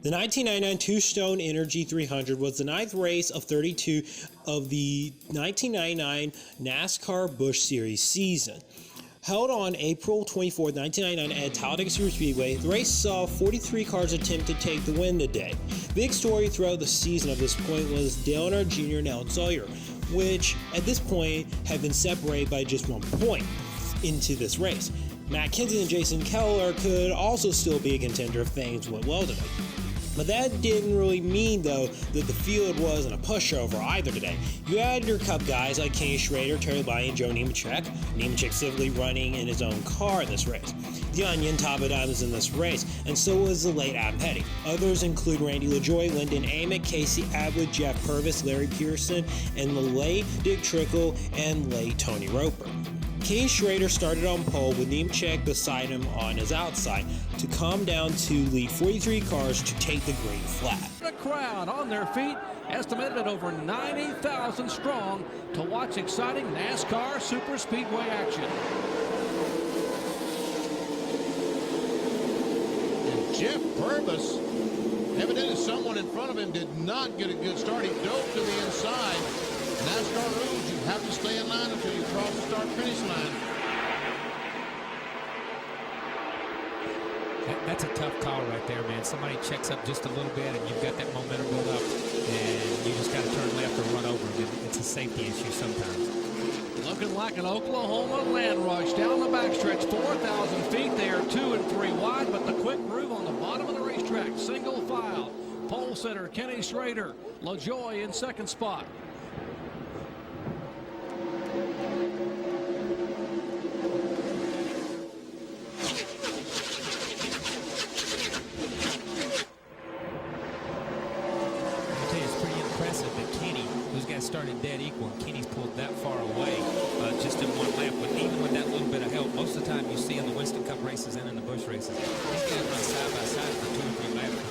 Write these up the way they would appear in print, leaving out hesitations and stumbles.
The 1999 Touchstone Energy 300 was the 9th race of 32 of the 1999 NASCAR Busch Series season. Held on April 24, 1999 at Talladega Speedway, the race saw 43 cars attempt to take the win today. Big story throughout the season at this point was Dale Earnhardt Jr. and Alan Sawyer, which at this point had been separated by just 1 point into this race. Matt Kenseth and Jason Keller could also still be a contender if things went well today. But that didn't really mean, though, that the field wasn't a pushover either today. You had your Cup guys like Kenny Schrader, Terry Labonte, and Joe Nemechek. Nemechek simply running in his own car in this race. The Onion, Top of Diamonds in this race, and so was the late Adam Petty. Others include Randy LaJoie, Lyndon Amick, Casey Atwood, Jeff Purvis, Larry Pearson, and the late Dick Trickle and late Tony Roper. Kenny Schrader started on pole with Nemechek beside him on his outside to come down to lead 43 cars to take the green flag. The crowd on their feet, estimated at over 90,000 strong, to watch exciting NASCAR Super Speedway action. And Jeff Purvis, evidently someone in front of him did not get a good start. He dove to the inside. NASCAR rules, you have to stay in line until you cross the start-finish line. That's a tough call right there, man. Somebody checks up just a little bit, and you've got that momentum built up, and you just got to turn left or run over them. It's a safety issue sometimes. Looking like an Oklahoma land rush down the backstretch, 4,000 feet. They are 2 and 3 wide, but the quick groove on the bottom of the racetrack, single file. Pole sitter Kenny Schrader, LaJoie in second spot. Started dead equal, and Kenny's pulled that far away just in one lap. But even with that little bit of help, most of the time you see in the Winston Cup races and in the Busch races, these guys run side by side for 2 or 3 laps.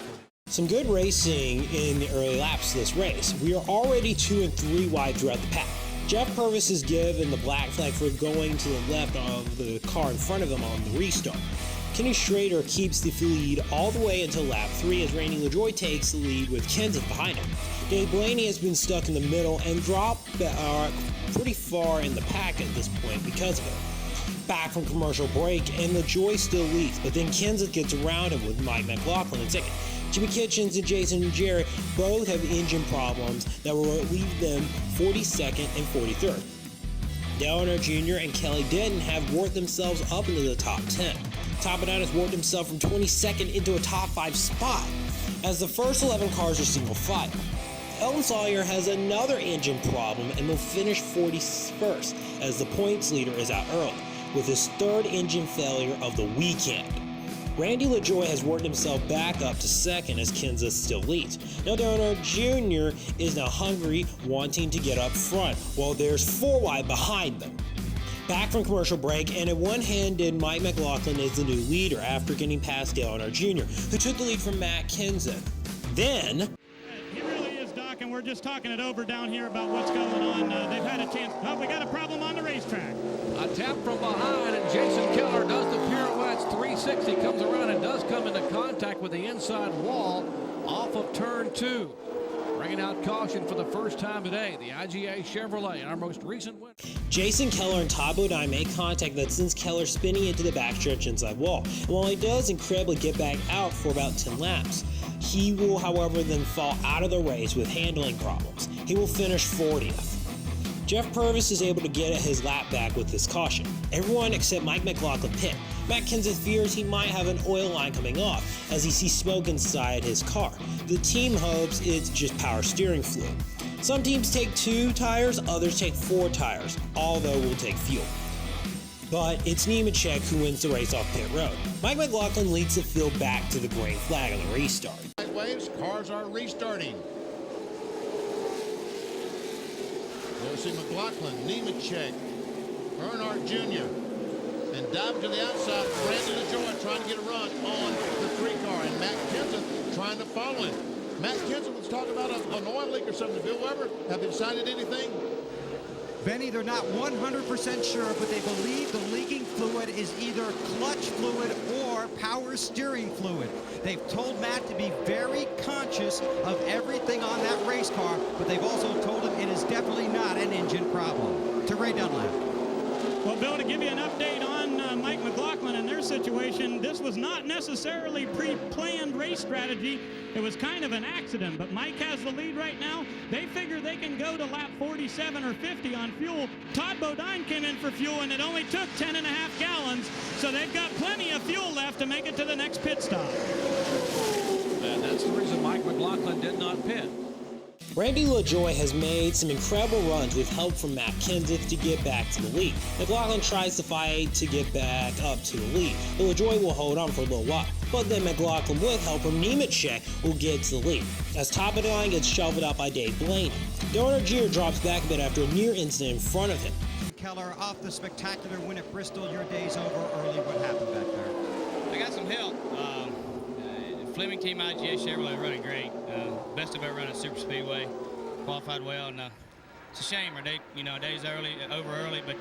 Some good racing in the early laps of this race. We are already 2 and 3 wide throughout the pack. Jeff Purvis is given the black flag for going to the left of the car in front of him on the restart. Kenny Schrader keeps the lead all the way until lap 3 as Randy LaJoie takes the lead with Kenseth behind him. Dave Blaney has been stuck in the middle and dropped pretty far in the pack at this point because of it. Back from commercial break, and LaJoie still leads, but then Kenseth gets around him with Mike McLaughlin in second. Jimmy Kitchens and Jason Jarrett both have engine problems that will leave them 42nd and 43rd. Dale Earnhardt Jr. and Kelly Denton have worked themselves up into the top 10. Top of has worked himself from 22nd into a top 5 spot, as the first 11 cars are single file. Alan Sawyer has another engine problem and will finish 41st, as the points leader is out early, with his 3rd engine failure of the weekend. Randy LaJoie has worked himself back up to 2nd as Kenseth still leads. Now Dale Earnhardt Jr. is now hungry, wanting to get up front, while there's 4 wide behind them. Back from commercial break, and a one-handed Mike McLaughlin is the new leader after getting past Dale Earnhardt Jr., who took the lead from Matt Kenseth. Then, he really is, Doc, and we're just talking it over down here about what's going on. They've had a chance. Oh, we got a problem on the racetrack. A tap from behind, and Jason Keller does the pirouettes. 360 comes around and does come into contact with the inside wall off of turn 2. Bringing out caution for the first time today, the IGA Chevrolet, our most recent win. Jason Keller and Todd Bodine make contact that sends Keller spinning into the backstretch inside wall. And while he does incredibly get back out for about 10 laps, he will, however, then fall out of the race with handling problems. He will finish 40th. Jeff Purvis is able to get his lap back with this caution. Everyone except Mike McLaughlin pit. Matt Kenseth fears he might have an oil line coming off as he sees smoke inside his car. The team hopes it's just power steering fluid. Some teams take 2 tires, others take 4 tires, although will take fuel. But it's Nemechek who wins the race off pit road. Mike McLaughlin leads the field back to the green flag on the restart. Waves, cars are restarting. You'll see McLaughlin, Nemechek, Earnhardt Jr., and diving to the outside, Randy LaJoie trying to get a run on the 3 car, and Matt Kenseth trying to follow him. Matt Kenseth was talking about an oil leak or something. Bill Weber, have they decided anything? Benny, they're not 100% sure, but they believe the leaking fluid is either clutch fluid or power steering fluid. They've told Matt to be very conscious of everything on that race car, but they've also told him it is definitely not an engine problem. To Ray Dunlap. Well, Bill, to give you an update on Mike McLaughlin and their situation, this was not necessarily pre-planned race strategy. It was kind of an accident, but Mike has the lead right now. They figure they can go to lap 47 or 50 on fuel. Todd Bodine came in for fuel, and it only took 10.5 gallons, so they've got plenty of fuel left to make it to the next pit stop. And that's the reason Mike McLaughlin did not pit. Randy LaJoie has made some incredible runs with help from Matt Kenseth to get back to the lead. McLaughlin tries to fight to get back up to the lead, but LaJoie will hold on for a little while. But then McLaughlin, with help from Nemechek, will get to the lead, as top of the line gets shoveled out by Dave Blaney. Dale Jr. drops back a bit after a near incident in front of him. Keller, off the spectacular win at Bristol, your day's over early. What happened back there? I got some help. Fleming Team IGA Chevrolet running great. Best I've ever run at Super Speedway. Qualified well, and it's a shame our day, days early, over early, but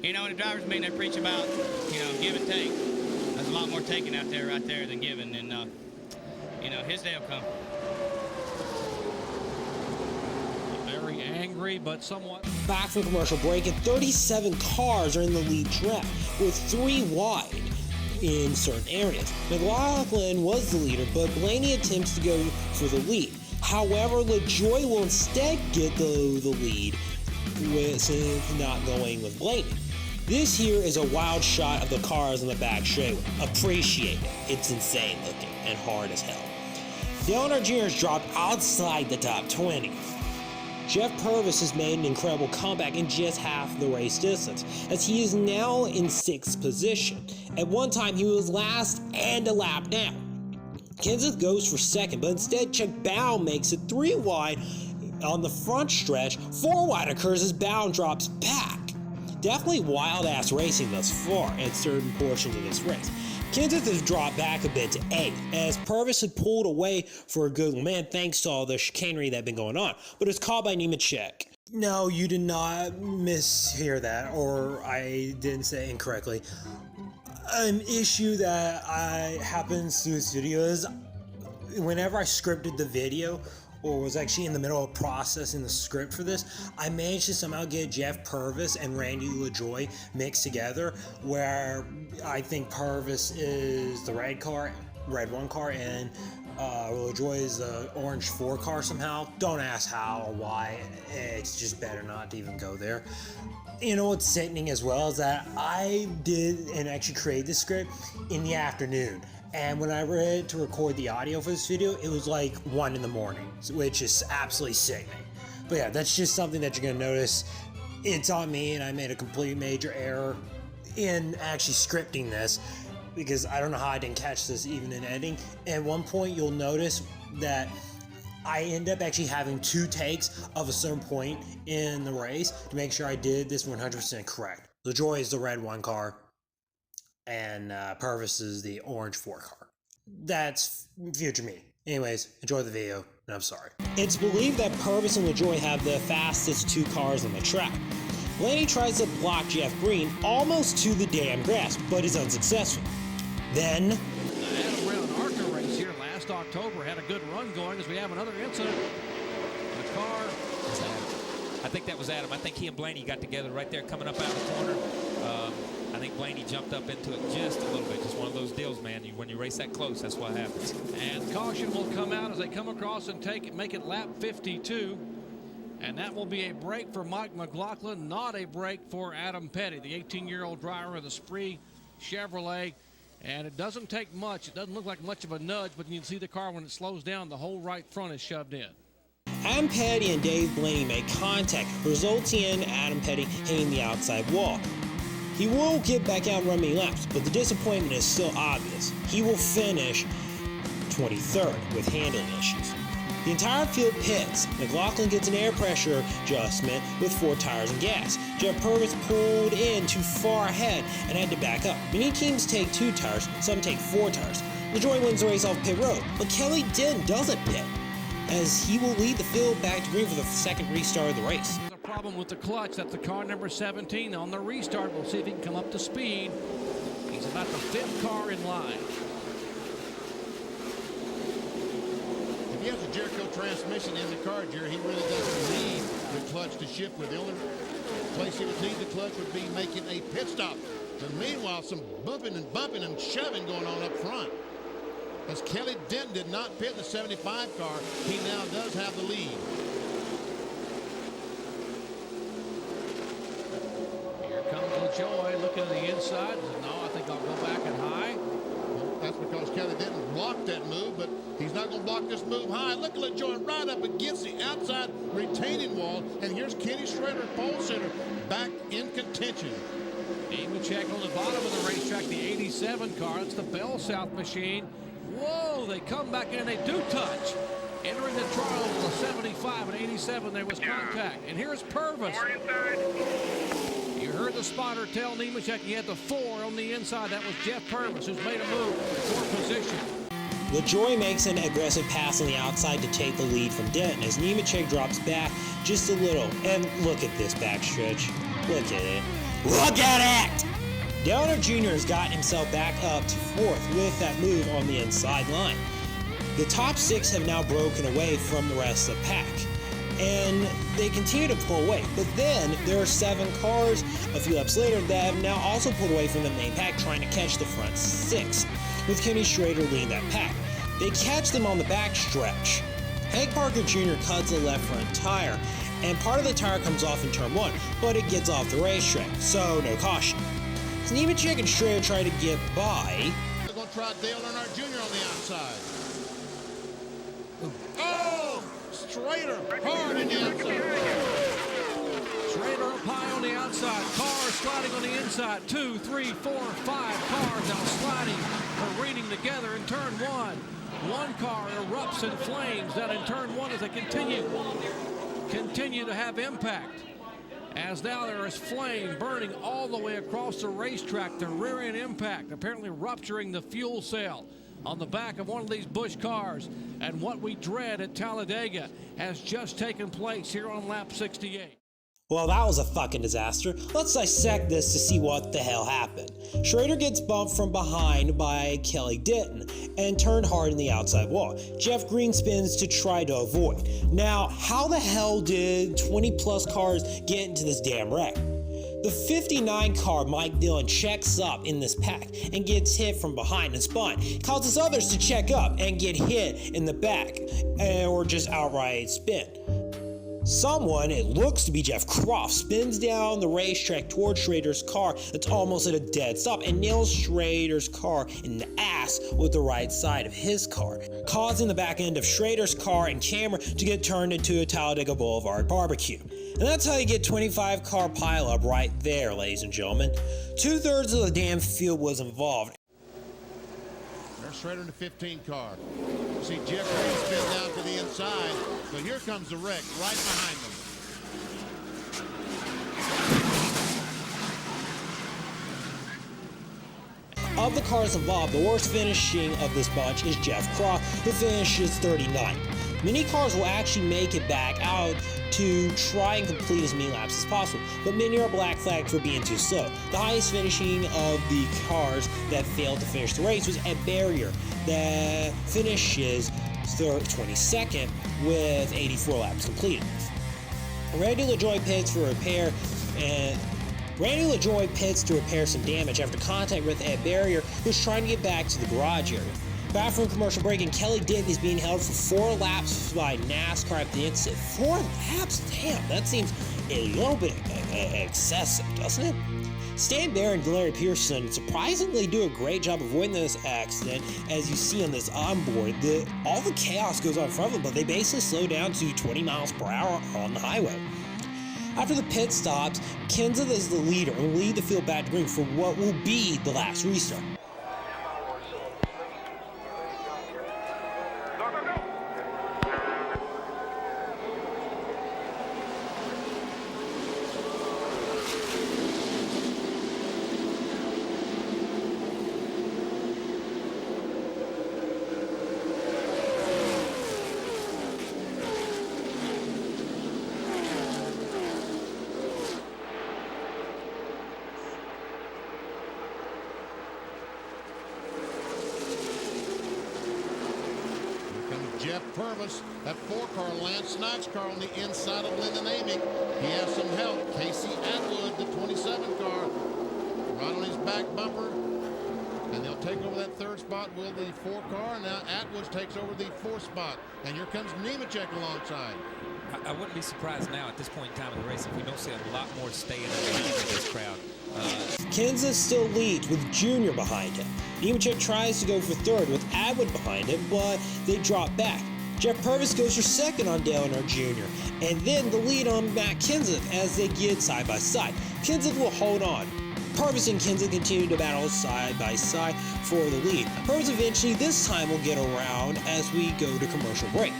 in the driver's meeting they preach about, give and take. There's a lot more taking out there right there than giving, and his day will come. Very angry, but somewhat. Back from commercial break, and 37 cars are in the lead track, with 3 wide in certain areas. McLaughlin was the leader, but Blaney attempts to go for the lead. However, LaJoie will instead get the lead with not going with Blaney. This here is a wild shot of the cars on the back straightaway. Appreciate it. It's insane looking and hard as hell. Dale Jr. has dropped outside the top 20. Jeff Purvis has made an incredible comeback in just half the race distance, as he is now in 6th position. At one time, he was last and a lap down. Kenseth goes for 2nd, but instead Chuck Bow makes it 3 wide on the front stretch. 4 wide occurs as Bow drops back. Definitely wild-ass racing thus far at certain portions of this race. Kenseth has dropped back a bit to 8th, as Purvis had pulled away for a good man thanks to all the chicanery that had been going on, but it's called by Nemechek. No, you did not mishear that, or I didn't say it incorrectly. An issue that happens through this video is whenever I scripted the video, or was actually in the middle of processing the script for this, I managed to somehow get Jeff Purvis and Randy LaJoie mixed together, where I think Purvis is the red 1 car, and LaJoie is the orange 4 car somehow. Don't ask how or why, it's just better not to even go there. You know what's sickening as well is that I did and actually created this script in the afternoon. And when I read to record the audio for this video, it was like 1 in the morning, which is absolutely sickening. But yeah, that's just something that you're gonna notice. It's on me, and I made a complete major error in actually scripting this, because I don't know how I didn't catch this even in editing. At one point, you'll notice that I end up actually having 2 takes of a certain point in the race to make sure I did this 100% correct. LaJoie is the red 1 car, and Purvis is the orange 4 car. That's future me. Anyways, enjoy the video, and I'm sorry. It's believed that Purvis and LaJoie have the fastest 2 cars on the track. Blaney tries to block Jeff Green almost to the damn grass, but is unsuccessful. Then, Adam Brown ARCA race here last October had a good run going, as we have another incident. The car. I think that was Adam. I think he and Blaney got together right there coming up out of the corner. I think Blaney jumped up into it just a little bit. Just one of those deals, man. When you race that close, that's what happens. And caution will come out as they come across and make it lap 52. And that will be a break for Mike McLaughlin, not a break for Adam Petty, the 18-year-old driver of the Spire Chevrolet. And it doesn't take much. It doesn't look like much of a nudge, but you can see the car when it slows down, the whole right front is shoved in. Adam Petty and Dave Blaney make contact, resulting in Adam Petty hitting the outside wall. He will get back out and run many laps, but the disappointment is still obvious. He will finish 23rd with handling issues. The entire field pits. McLaughlin gets an air pressure adjustment with 4 tires and gas. Jeff Purvis pulled in too far ahead and had to back up. Many teams take 2 tires, some take 4 tires. LaJoie wins the race off pit road, but Kelly Dinn doesn't pit, as he will lead the field back to green for the 2nd restart of the race. There's a problem with the clutch. That's the car number 17 on the restart. We'll see if he can come up to speed. He's about the 5th car in line. Jericho transmission in the car, Jerry. He really doesn't need the clutch to shift with. The only place he would need the clutch would be making a pit stop. But meanwhile, some bumping and shoving going on up front. As Kelly Denton did not pit in the 75 car, he now does have the lead. Here comes LaJoy looking at the inside. No, I think I'll go back and high. Well, that's because Kelly Denton blocked that move, but he's not going to block this move high. Look at LaJoy right up against the outside retaining wall. And here's Kenny Schrader, pole sitter, back in contention. Nemechek on the bottom of the racetrack, the 87 car. It's the Bell South machine. Whoa, they come back in, they do touch. Entering the trial of the 75 and 87, there was contact. And here's Purvis. You heard the spotter tell Nemechek he had the 4 on the inside. That was Jeff Purvis, who's made a move for position. LaJoy makes an aggressive pass on the outside to take the lead from Denton as Nemechek drops back just a little. And look at this backstretch. Look at it. Look at it! Downer Jr. has gotten himself back up to 4th with that move on the inside line. The top 6 have now broken away from the rest of the pack, and they continue to pull away. But then there are 7 cars a few laps later that have now also pulled away from the main pack, trying to catch the front 6, with Kenny Schrader leading that pack. They catch them on the back stretch. Hank Parker Jr. cuts the left front tire, and part of the tire comes off in turn 1, but it gets off the racetrack, so no caution. Nemechek and Schrader try to get by. They're going to try Dale Earnhardt Jr. on the outside. Oh! Schrader hard in the outside. Schrader up high on the outside. Cars sliding on the inside. 2, 3, 4, 5 cars now sliding or reading together in turn 1. One car erupts in flames down in turn 1 as they continue to have impact. As now there is flame burning all the way across the racetrack, the rear end impact apparently rupturing the fuel cell on the back of one of these Busch cars. And what we dread at Talladega has just taken place here on lap 68. Well, that was a fucking disaster. Let's dissect this to see what the hell happened. Schrader gets bumped from behind by Kelly Denton and turned hard in the outside wall. Jeff Green spins to try to avoid. Now, how the hell did 20 plus cars get into this damn wreck? The 59 car Mike Dillon checks up in this pack and gets hit from behind and spun. Causes others to check up and get hit in the back or just outright spin. Someone, it looks to be Jeff Croft, spins down the racetrack towards Schrader's car that's almost at a dead stop and nails Schrader's car in the ass with the right side of his car, causing the back end of Schrader's car and camera to get turned into a Talladega Boulevard barbecue. And that's how you get 25 car pileup right there, ladies and gentlemen. 2/3 of the damn field was involved. There's Schrader in the 15 car. You see Jeff Green spin down to the inside, but here comes the wreck right behind them. Of the cars involved, the worst finishing of this bunch is Jeff Croft, who finishes 39th. Many cars will actually make it back out to try and complete as many laps as possible, but many are black flagged for being too slow. The highest finishing of the cars that failed to finish the race was Ed Barrier, that finishes 22nd with 84 laps completed. Randy LaJoy pits to repair some damage after contact with Ed Barrier, who's trying to get back to the garage area. Bathroom commercial break, and Kelly Denton is being held for 4 laps by NASCAR at the incident. 4 laps? Damn, that seems a little bit excessive, doesn't it? Stan Bear and Larry Pearson surprisingly do a great job avoiding this accident, as you see on this onboard. All the chaos goes on in front of them, but they basically slow down to 20 miles per hour on the highway. After the pit stops, Kenseth is the leader and will lead the field back to green for what will be the last restart. Jeff Purvis. That 4-car, Lance Knox car on the inside of Lyndon Amick. He has some help. Casey Atwood, the 27 car, right on his back bumper. And they'll take over that 3rd spot with the 4-car. Now Atwood takes over the 4th spot. And here comes Nemechek alongside. I wouldn't be surprised now at this point in time of the race if we don't see a lot more staying in this crowd. Kenseth still leads with Junior behind him. Nemechek tries to go for 3rd with Atwood behind him, but they drop back. Jeff Purvis goes for 2nd on Dale Earnhardt Jr. and then the lead on Matt Kenseth as they get side by side. Kenseth will hold on. Purvis and Kenseth continue to battle side by side for the lead. Purvis eventually this time will get around as we go to commercial break.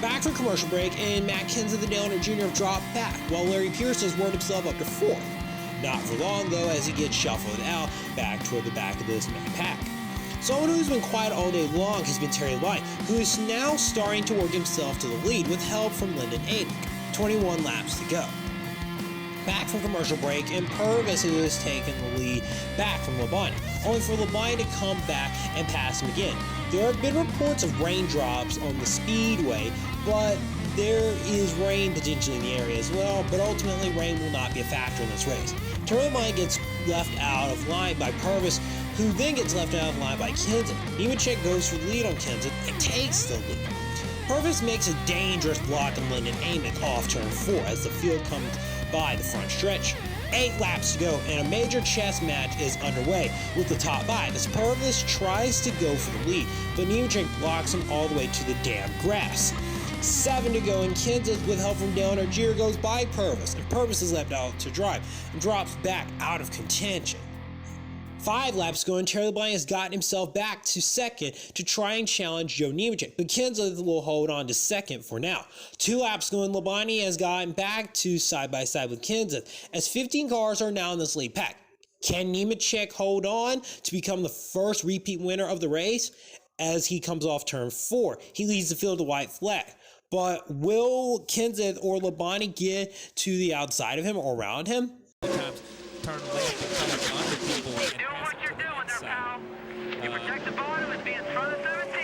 Back from commercial break, and Matt Kenseth and Dale Earnhardt Jr. have dropped back, while Larry Pierce has worked himself up to 4th. Not for long, though, as he gets shuffled out back toward the back of this main pack. Someone who's been quiet all day long has been Terry Labonte, who is now starting to work himself to the lead with help from Lyndon Amick. 21 laps to go. Back from commercial break, and Purvis has taken the lead back from Labonte, only for Labonte to come back and pass him again. There have been reports of raindrops on the Speedway, but there is rain potentially in the area as well, but ultimately rain will not be a factor in this race. Terry Labonte gets left out of line by Purvis, who then gets left out of line by Kenseth. Nemechek goes for the lead on Kenseth and takes the lead. Purvis makes a dangerous block on Lyndon Amick off turn 4 as the field comes by the front stretch. 8 laps to go and a major chess match is underway with the top 5 as Purvis tries to go for the lead, but Nemechek blocks him all the way to the damn grass. 7 to go and Kenseth, with help from Dale Earnhardt Jr., goes by Purvis, and Purvis is left out to drive and drops back out of contention. 5 laps ago, and Terry Labonte has gotten himself back to 2nd to try and challenge Joe Nemechek, but Kenseth will hold on to 2nd for now. 2 laps ago, and Labonte has gotten back to side by side with Kenseth, as 15 cars are now in this lead pack. Can Nemechek hold on to become the first repeat winner of the race? As he comes off turn 4, he leads the field to white flag. But will Kenseth or Labonte get to the outside of him or around him? Sometimes turn left and come up under people. Keep doing what you're doing there, pal. You protect the bottom and be in front of 17.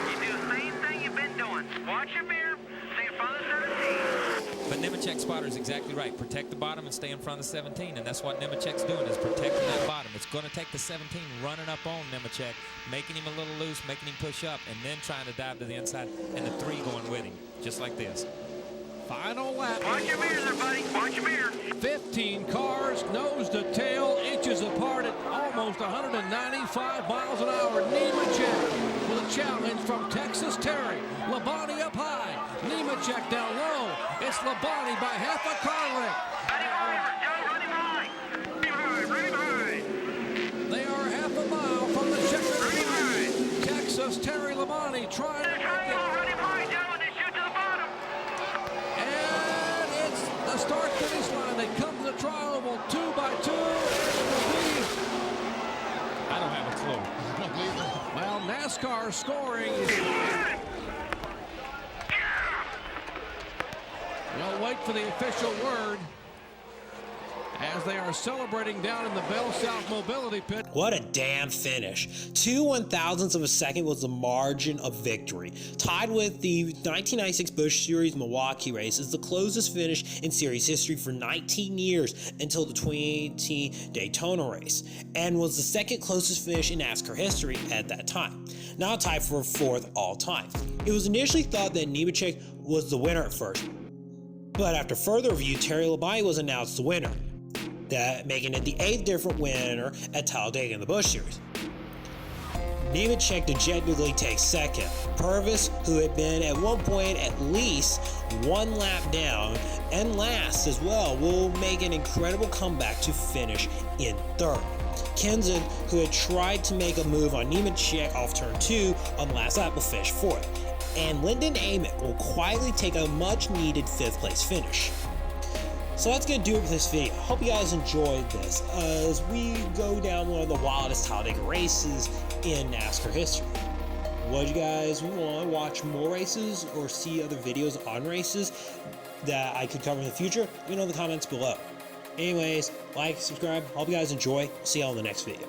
You do the same thing you've been doing. Watch your mirror, stay in front of 17. But Nemechek's spotter is exactly right. Protect the bottom and stay in front of 17, and that's what Nemechek's doing, is protecting that bottom. It's going to take the 17 running up on Nemechek, making him a little loose, making him push up, and then trying to dive to the inside, and the 3 going with him, just like this. Final lap. Watch your mirror there, buddy. Watch your mirror. 15 cars, nose to tail, inches apart at almost 195 miles an hour. Nemechek with a challenge from Texas Terry. Labonte up high. Nemechek down low. It's Labonte by half a car length. Running high. They are half a mile from the checkered flag. Texas Terry Labonte trying to make it. Running high, Joe, and they shoot to the bottom. And it's the start-finish line. They come to the tri-oval 2 by 2. I don't have a clue. Well, NASCAR scoring is... We'll wait for the official word as they are celebrating down in the Bell South Mobility Pit. What a damn finish. 2 1/1000ths of a second was the margin of victory. Tied with the 1996 Busch Series Milwaukee race is the closest finish in series history for 19 years until the 2018 Daytona race, and was the second closest finish in NASCAR history at that time. Now tied for 4th all time. It was initially thought that Nemechek was the winner at first, but after further review, Terry Labonte was announced the winner, that making it the 8th different winner at Talladega in the Busch Series. Nemechek dejectedly takes 2nd. Purvis, who had been at one point at least 1 lap down and last as well, will make an incredible comeback to finish in 3rd. Kenseth, who had tried to make a move on Nemechek off turn 2 on the last lap, will finish 4th. And Lyndon Amick will quietly take a much-needed 5th place finish. So that's going to do it for this video. Hope you guys enjoyed this as we go down one of the wildest Talladega races in NASCAR history. Would you guys want to watch more races or see other videos on races that I could cover in the future? Let me know in the comments below. Anyways, like, subscribe. Hope you guys enjoy. See you all in the next video.